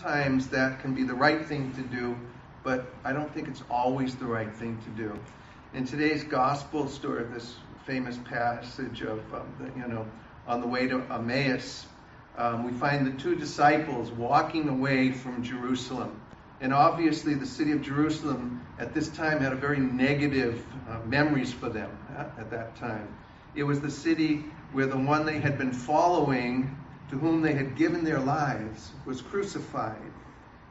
Sometimes that can be the right thing to do, but I don't think it's always the right thing to do. In today's gospel story, this famous passage of, on the way to Emmaus, we find the two disciples walking away from Jerusalem. And obviously the city of Jerusalem at this time had a very negative memories for them at that time. It was the city where the one they had been following, to whom they had given their lives, was crucified.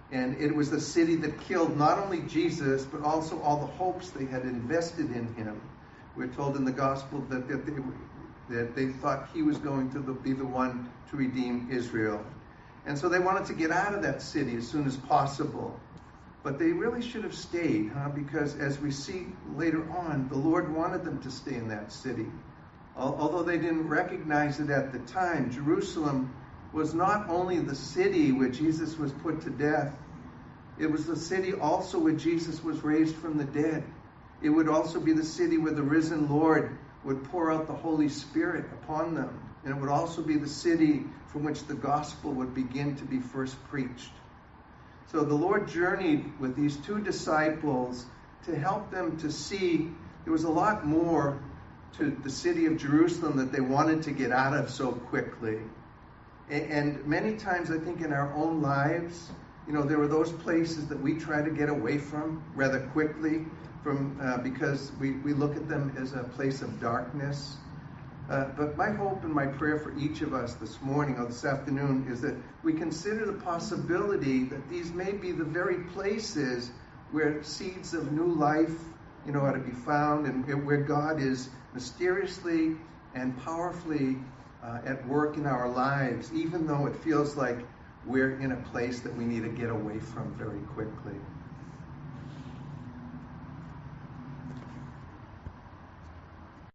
And it was the city that killed not only Jesus, but also all the hopes they had invested in him. We're told in the gospel that they thought he was going to be the one to redeem Israel. And so they wanted to get out of that city as soon as possible. But they really should have stayed, because as we see later on, the Lord wanted them to stay in that city. Although they didn't recognize it at the time, Jerusalem was not only the city where Jesus was put to death, it was the city also where Jesus was raised from the dead. It would also be the city where the risen Lord would pour out the Holy Spirit upon them. And it would also be the city from which the gospel would begin to be first preached. So the Lord journeyed with these two disciples to help them to see there was a lot more to the city of Jerusalem that they wanted to get out of so quickly. And many times, I think, in our own lives, there were those places that we try to get away from rather quickly because we look at them as a place of darkness. But my hope and my prayer for each of us this morning or this afternoon is that we consider the possibility that these may be the very places where seeds of new life, are to be found, and where God is mysteriously and powerfully at work in our lives, even though it feels like we're in a place that we need to get away from very quickly.